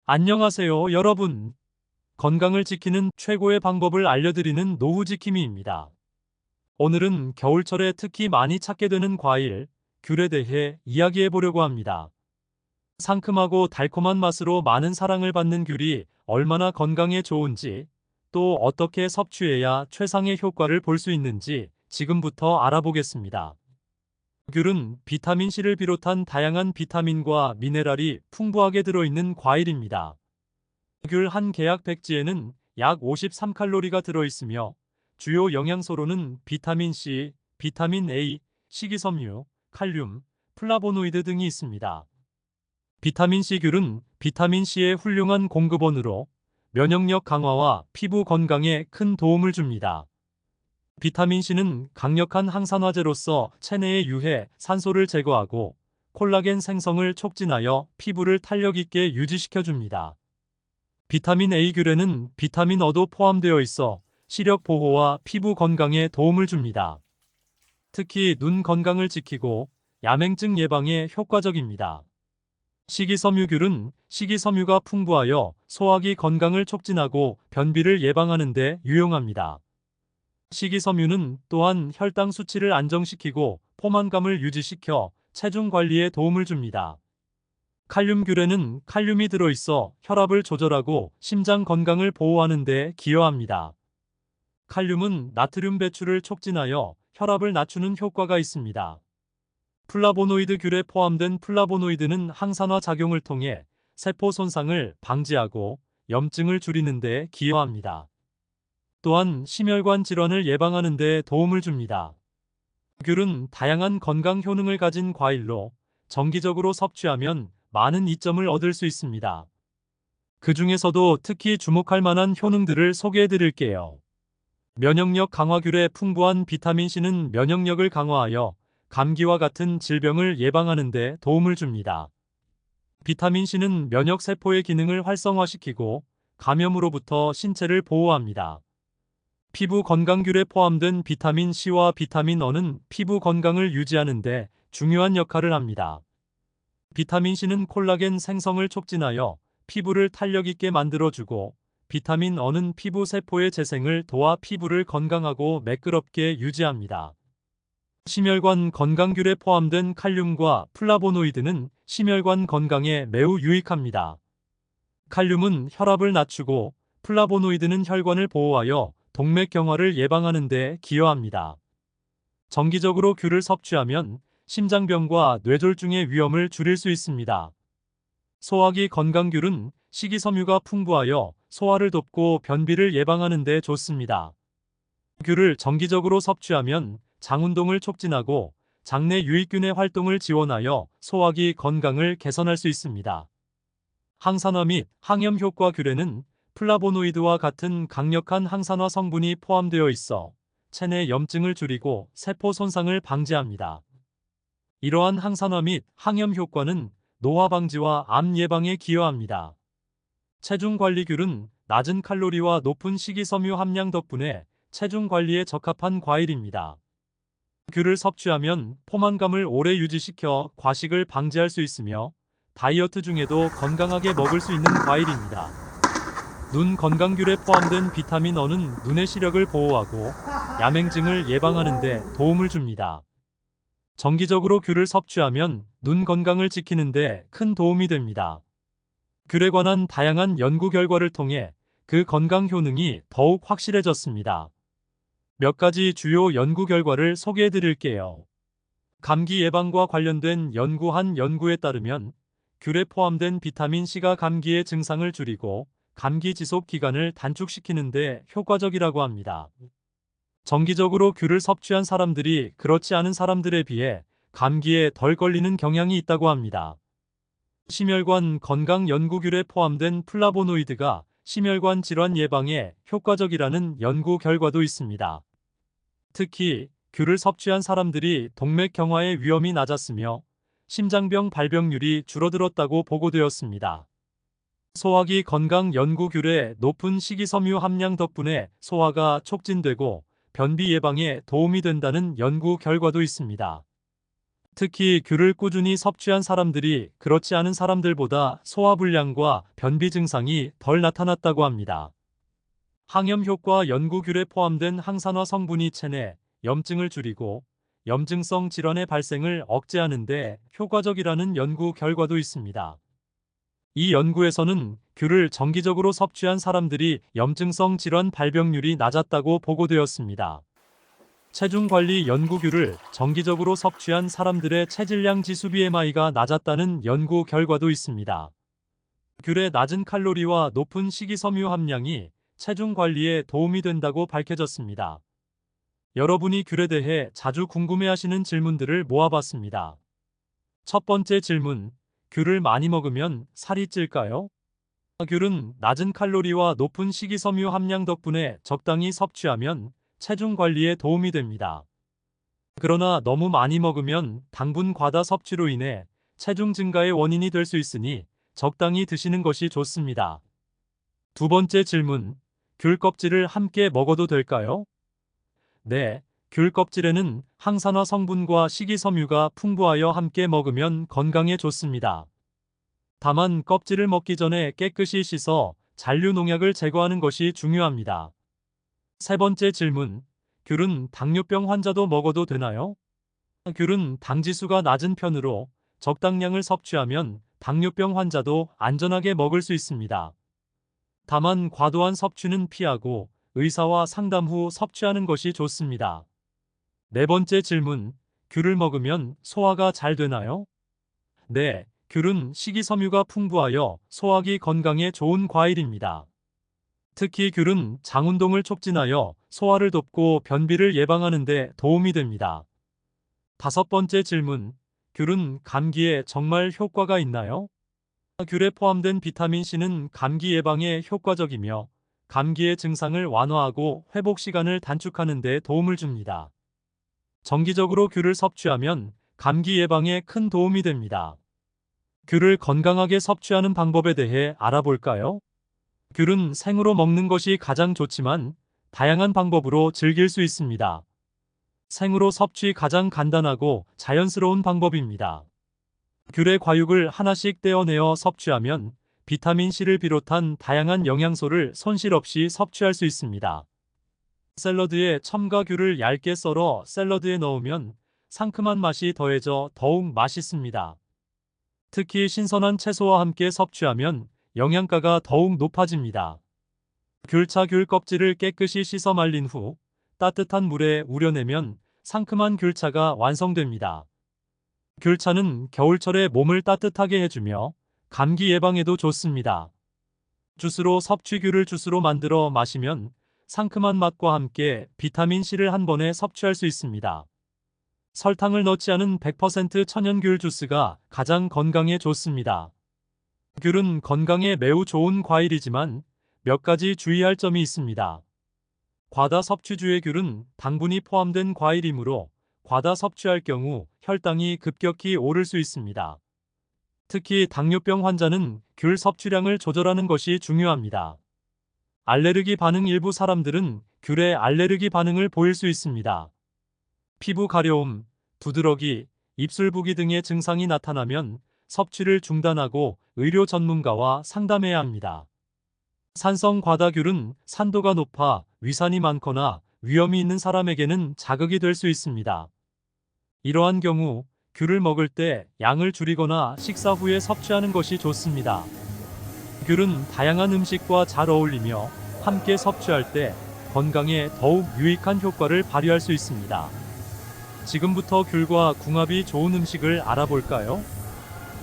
안녕하세요, 여러분. 건강을 지키는 최고의 방법을 알려드리는 노후지킴이입니다. 오늘은 겨울철에 특히 많이 찾게 되는 과일, 귤에 대해 이야기해 보려고 합니다. 상큼하고 달콤한 맛으로 많은 사랑을 받는 귤이 얼마나 건강에 좋은지, 또 어떻게 섭취해야 최상의 효과를 볼 수 있는지 지금부터 알아보겠습니다. 귤은 비타민C를 비롯한 다양한 비타민과 미네랄이 풍부하게 들어있는 과일입니다. 귤 한 개약 백지에는 약 53칼로리가 들어있으며 주요 영양소로는 비타민 C, 비타민 A, 식이섬유, 칼륨, 플라보노이드 등이 있습니다. 비타민 C 귤은 비타민 C의 훌륭한 공급원으로 면역력 강화와 피부 건강에 큰 도움을 줍니다. 비타민 C는 강력한 항산화제로서 체내의 유해, 산소를 제거하고 콜라겐 생성을 촉진하여 피부를 탄력 있게 유지시켜 줍니다. 비타민 A 귤에는 비타민 O도 포함되어 있어 시력 보호와 피부 건강에 도움을 줍니다. 특히 눈 건강을 지키고 야맹증 예방에 효과적입니다. 식이섬유 귤은 식이섬유가 풍부하여 소화기 건강을 촉진하고 변비를 예방하는 데 유용합니다. 식이섬유는 또한 혈당 수치를 안정시키고 포만감을 유지시켜 체중 관리에 도움을 줍니다. 칼륨귤에는 칼륨이 들어있어 혈압을 조절하고 심장 건강을 보호하는 데 기여합니다. 칼륨은 나트륨 배출을 촉진하여 혈압을 낮추는 효과가 있습니다. 플라보노이드 귤에 포함된 플라보노이드는 항산화 작용을 통해 세포 손상을 방지하고 염증을 줄이는 데 기여합니다. 또한 심혈관 질환을 예방하는 데 도움을 줍니다. 귤은 다양한 건강 효능을 가진 과일로 정기적으로 섭취하면 많은 이점을 얻을 수 있습니다. 그 중에서도 특히 주목할 만한 효능들을 소개해 드릴게요. 면역력 강화 귤의 풍부한 비타민C는 면역력을 강화하여 감기와 같은 질병을 예방하는 데 도움을 줍니다. 비타민C는 면역세포의 기능을 활성화시키고 감염으로부터 신체를 보호합니다. 피부 건강 귤에 포함된 비타민 C와 비타민 O는 피부 건강을 유지하는 데 중요한 역할을 합니다. 비타민 C는 콜라겐 생성을 촉진하여 피부를 탄력 있게 만들어주고 비타민 O는 피부 세포의 재생을 도와 피부를 건강하고 매끄럽게 유지합니다. 심혈관 건강귤에 포함된 칼륨과 플라보노이드는 심혈관 건강에 매우 유익합니다. 칼륨은 혈압을 낮추고 플라보노이드는 혈관을 보호하여 동맥경화를 예방하는 데 기여합니다. 정기적으로 귤을 섭취하면 심장병과 뇌졸중의 위험을 줄일 수 있습니다. 소화기 건강귤은 식이섬유가 풍부하여 소화를 돕고 변비를 예방하는 데 좋습니다. 귤을 정기적으로 섭취하면 장운동을 촉진하고 장내 유익균의 활동을 지원하여 소화기 건강을 개선할 수 있습니다. 항산화 및 항염 효과 귤에는 플라보노이드와 같은 강력한 항산화 성분이 포함되어 있어 체내 염증을 줄이고 세포 손상을 방지합니다. 이러한 항산화 및 항염 효과는 노화 방지와 암 예방에 기여합니다. 체중 관리 귤은 낮은 칼로리와 높은 식이섬유 함량 덕분에 체중 관리에 적합한 과일입니다. 귤을 섭취하면 포만감을 오래 유지시켜 과식을 방지할 수 있으며 다이어트 중에도 건강하게 먹을 수 있는 과일입니다. 눈 건강귤에 포함된 비타민 O는 눈의 시력을 보호하고 야맹증을 예방하는 데 도움을 줍니다. 정기적으로 귤을 섭취하면 눈 건강을 지키는 데 큰 도움이 됩니다. 귤에 관한 다양한 연구 결과를 통해 그 건강 효능이 더욱 확실해졌습니다. 몇 가지 주요 연구 결과를 소개해 드릴게요. 감기 예방과 관련된 한 연구에 따르면 귤에 포함된 비타민 C가 감기의 증상을 줄이고 감기 지속 기간을 단축시키는 데 효과적이라고 합니다. 정기적으로 귤을 섭취한 사람들이 그렇지 않은 사람들에 비해 감기에 덜 걸리는 경향이 있다고 합니다. 심혈관 건강 연구 귤에 포함된 플라보노이드가 심혈관 질환 예방에 효과적이라는 연구 결과도 있습니다. 특히 귤을 섭취한 사람들이 동맥경화의 위험이 낮았으며 심장병 발병률이 줄어들었다고 보고되었습니다. 소화기 건강 연구 귤의 높은 식이섬유 함량 덕분에 소화가 촉진되고 변비 예방에 도움이 된다는 연구 결과도 있습니다. 특히 귤을 꾸준히 섭취한 사람들이 그렇지 않은 사람들보다 소화불량과 변비 증상이 덜 나타났다고 합니다. 항염 효과 연구 귤에 포함된 항산화 성분이 체내 염증을 줄이고 염증성 질환의 발생을 억제하는 데 효과적이라는 연구 결과도 있습니다. 이 연구에서는 귤을 정기적으로 섭취한 사람들이 염증성 질환 발병률이 낮았다고 보고되었습니다. 체중관리 연구 귤을 정기적으로 섭취한 사람들의 체질량 지수 BMI가 낮았다는 연구 결과도 있습니다. 귤의 낮은 칼로리와 높은 식이섬유 함량이 체중 관리에 도움이 된다고 밝혀졌습니다. 여러분이 귤에 대해 자주 궁금해하시는 질문들을 모아봤습니다. 첫 번째 질문, 귤을 많이 먹으면 살이 찔까요? 귤은 낮은 칼로리와 높은 식이섬유 함량 덕분에 적당히 섭취하면 체중 관리에 도움이 됩니다. 그러나 너무 많이 먹으면 당분 과다 섭취로 인해 체중 증가의 원인이 될 수 있으니 적당히 드시는 것이 좋습니다. 두 번째 질문, 귤 껍질을 함께 먹어도 될까요? 네, 귤 껍질에는 항산화 성분과 식이섬유가 풍부하여 함께 먹으면 건강에 좋습니다. 다만 껍질을 먹기 전에 깨끗이 씻어 잔류 농약을 제거하는 것이 중요합니다. 세 번째 질문, 귤은 당뇨병 환자도 먹어도 되나요? 귤은 당지수가 낮은 편으로 적당량을 섭취하면 당뇨병 환자도 안전하게 먹을 수 있습니다. 다만 과도한 섭취는 피하고 의사와 상담 후 섭취하는 것이 좋습니다. 네 번째 질문, 귤을 먹으면 소화가 잘 되나요? 네, 귤은 식이섬유가 풍부하여 소화기 건강에 좋은 과일입니다. 특히 귤은 장 운동을 촉진하여 소화를 돕고 변비를 예방하는 데 도움이 됩니다. 다섯 번째 질문, 귤은 감기에 정말 효과가 있나요? 귤에 포함된 비타민 C는 감기 예방에 효과적이며 감기의 증상을 완화하고 회복 시간을 단축하는 데 도움을 줍니다. 정기적으로 귤을 섭취하면 감기 예방에 큰 도움이 됩니다. 귤을 건강하게 섭취하는 방법에 대해 알아볼까요? 귤은 생으로 먹는 것이 가장 좋지만 다양한 방법으로 즐길 수 있습니다. 생으로 섭취 가장 간단하고 자연스러운 방법입니다. 귤의 과육을 하나씩 떼어내어 섭취하면 비타민C를 비롯한 다양한 영양소를 손실 없이 섭취할 수 있습니다. 샐러드에 첨가 귤을 얇게 썰어 샐러드에 넣으면 상큼한 맛이 더해져 더욱 맛있습니다. 특히 신선한 채소와 함께 섭취하면 영양가가 더욱 높아집니다. 귤차 귤 껍질을 깨끗이 씻어 말린 후 따뜻한 물에 우려내면 상큼한 귤차가 완성됩니다. 귤차는 겨울철에 몸을 따뜻하게 해주며 감기 예방에도 좋습니다. 주스로 섭취 귤을 주스로 만들어 마시면 상큼한 맛과 함께 비타민C를 한 번에 섭취할 수 있습니다. 설탕을 넣지 않은 100% 천연 귤 주스가 가장 건강에 좋습니다. 귤은 건강에 매우 좋은 과일이지만 몇 가지 주의할 점이 있습니다. 과다 섭취주의 귤은 당분이 포함된 과일이므로 과다 섭취할 경우 혈당이 급격히 오를 수 있습니다. 특히 당뇨병 환자는 귤 섭취량을 조절하는 것이 중요합니다. 알레르기 반응 일부 사람들은 귤에 알레르기 반응을 보일 수 있습니다. 피부 가려움, 두드러기, 입술 부기 등의 증상이 나타나면 섭취를 중단하고 의료 전문가와 상담해야 합니다. 산성 과다귤은 산도가 높아 위산이 많거나 위험이 있는 사람에게는 자극이 될 수 있습니다. 이러한 경우 귤을 먹을 때 양을 줄이거나 식사 후에 섭취하는 것이 좋습니다. 귤은 다양한 음식과 잘 어울리며 함께 섭취할 때 건강에 더욱 유익한 효과를 발휘할 수 있습니다. 지금부터 귤과 궁합이 좋은 음식을 알아볼까요?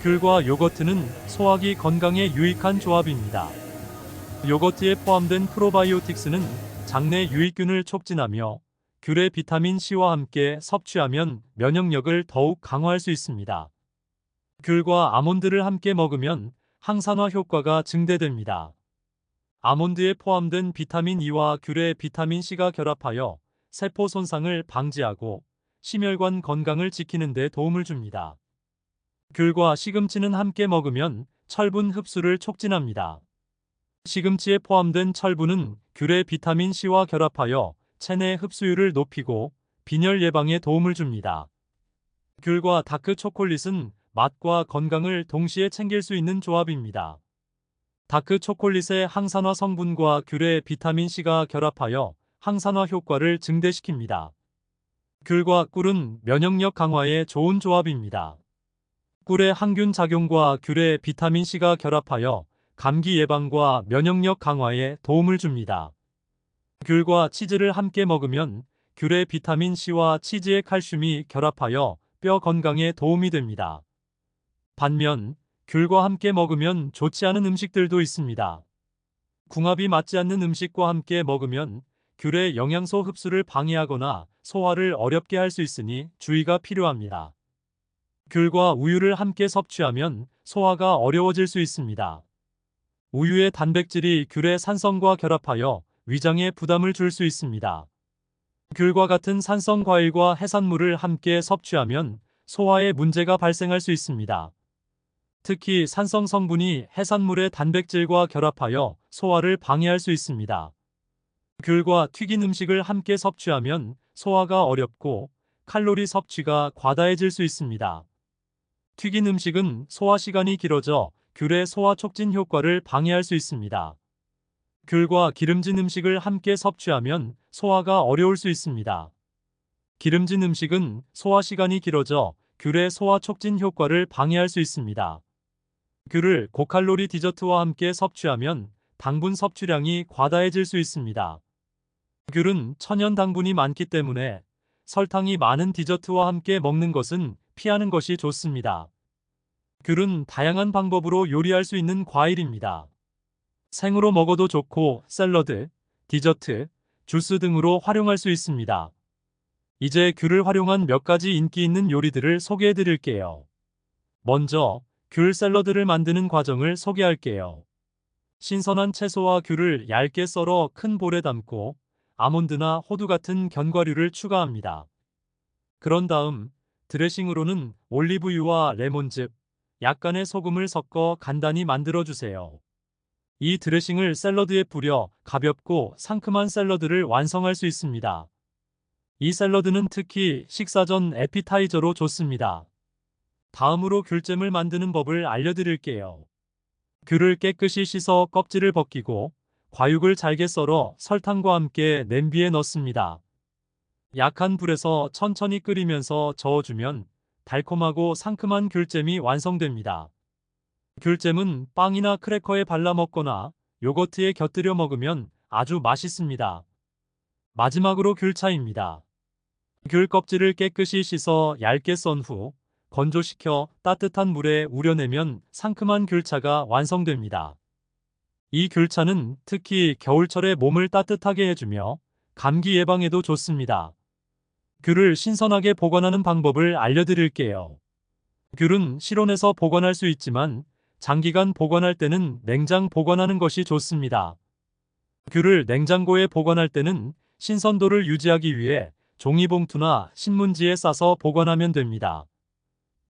귤과 요거트는 소화기 건강에 유익한 조합입니다. 요거트에 포함된 프로바이오틱스는 장내 유익균을 촉진하며 귤의 비타민 C와 함께 섭취하면 면역력을 더욱 강화할 수 있습니다. 귤과 아몬드를 함께 먹으면 항산화 효과가 증대됩니다. 아몬드에 포함된 비타민 E와 귤의 비타민 C가 결합하여 세포 손상을 방지하고 심혈관 건강을 지키는 데 도움을 줍니다. 귤과 시금치는 함께 먹으면 철분 흡수를 촉진합니다. 시금치에 포함된 철분은 귤의 비타민 C와 결합하여 체내 흡수율을 높이고 빈혈 예방에 도움을 줍니다. 귤과 다크 초콜릿은 맛과 건강을 동시에 챙길 수 있는 조합입니다. 다크 초콜릿의 항산화 성분과 귤의 비타민C가 결합하여 항산화 효과를 증대시킵니다. 귤과 꿀은 면역력 강화에 좋은 조합입니다. 꿀의 항균 작용과 귤의 비타민C가 결합하여 감기 예방과 면역력 강화에 도움을 줍니다. 귤과 치즈를 함께 먹으면 귤의 비타민C와 치즈의 칼슘이 결합하여 뼈 건강에 도움이 됩니다. 반면 귤과 함께 먹으면 좋지 않은 음식들도 있습니다. 궁합이 맞지 않는 음식과 함께 먹으면 귤의 영양소 흡수를 방해하거나 소화를 어렵게 할 수 있으니 주의가 필요합니다. 귤과 우유를 함께 섭취하면 소화가 어려워질 수 있습니다. 우유의 단백질이 귤의 산성과 결합하여 위장에 부담을 줄 수 있습니다. 귤과 같은 산성 과일과 해산물을 함께 섭취하면 소화에 문제가 발생할 수 있습니다. 특히 산성 성분이 해산물의 단백질과 결합하여 소화를 방해할 수 있습니다. 귤과 튀긴 음식을 함께 섭취하면 소화가 어렵고 칼로리 섭취가 과다해질 수 있습니다. 튀긴 음식은 소화 시간이 길어져 귤의 소화 촉진 효과를 방해할 수 있습니다. 귤과 기름진 음식을 함께 섭취하면 소화가 어려울 수 있습니다. 기름진 음식은 소화 시간이 길어져 귤의 소화 촉진 효과를 방해할 수 있습니다. 귤을 고칼로리 디저트와 함께 섭취하면 당분 섭취량이 과다해질 수 있습니다. 귤은 천연 당분이 많기 때문에 설탕이 많은 디저트와 함께 먹는 것은 피하는 것이 좋습니다. 귤은 다양한 방법으로 요리할 수 있는 과일입니다. 생으로 먹어도 좋고 샐러드, 디저트, 주스 등으로 활용할 수 있습니다. 이제 귤을 활용한 몇 가지 인기 있는 요리들을 소개해 드릴게요. 먼저 귤 샐러드를 만드는 과정을 소개할게요. 신선한 채소와 귤을 얇게 썰어 큰 볼에 담고 아몬드나 호두 같은 견과류를 추가합니다. 그런 다음 드레싱으로는 올리브유와 레몬즙, 약간의 소금을 섞어 간단히 만들어 주세요. 이 드레싱을 샐러드에 뿌려 가볍고 상큼한 샐러드를 완성할 수 있습니다. 이 샐러드는 특히 식사 전 에피타이저로 좋습니다. 다음으로 귤잼을 만드는 법을 알려드릴게요. 귤을 깨끗이 씻어 껍질을 벗기고 과육을 잘게 썰어 설탕과 함께 냄비에 넣습니다. 약한 불에서 천천히 끓이면서 저어주면 달콤하고 상큼한 귤잼이 완성됩니다. 귤잼은 빵이나 크래커에 발라 먹거나 요거트에 곁들여 먹으면 아주 맛있습니다. 마지막으로 귤차입니다. 귤 껍질을 깨끗이 씻어 얇게 썬 후 건조시켜 따뜻한 물에 우려내면 상큼한 귤차가 완성됩니다. 이 귤차는 특히 겨울철에 몸을 따뜻하게 해주며 감기 예방에도 좋습니다. 귤을 신선하게 보관하는 방법을 알려드릴게요. 귤은 실온에서 보관할 수 있지만 장기간 보관할 때는 냉장 보관하는 것이 좋습니다. 귤을 냉장고에 보관할 때는 신선도를 유지하기 위해 종이봉투나 신문지에 싸서 보관하면 됩니다.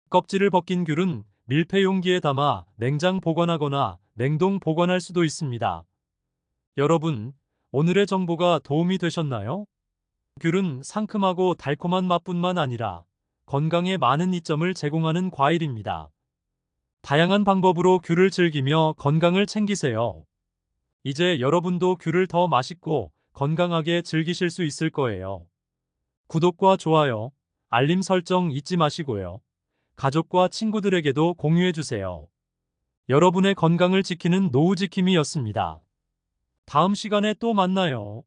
껍질을 벗긴 귤은 밀폐 용기에 담아 냉장 보관하거나 냉동 보관할 수도 있습니다. 여러분, 오늘의 정보가 도움이 되셨나요? 귤은 상큼하고 달콤한 맛뿐만 아니라 건강에 많은 이점을 제공하는 과일입니다. 다양한 방법으로 귤을 즐기며 건강을 챙기세요. 이제 여러분도 귤을 더 맛있고 건강하게 즐기실 수 있을 거예요. 구독과 좋아요, 알림 설정 잊지 마시고요. 가족과 친구들에게도 공유해주세요. 여러분의 건강을 지키는 노후지킴이였습니다. 다음 시간에 또 만나요.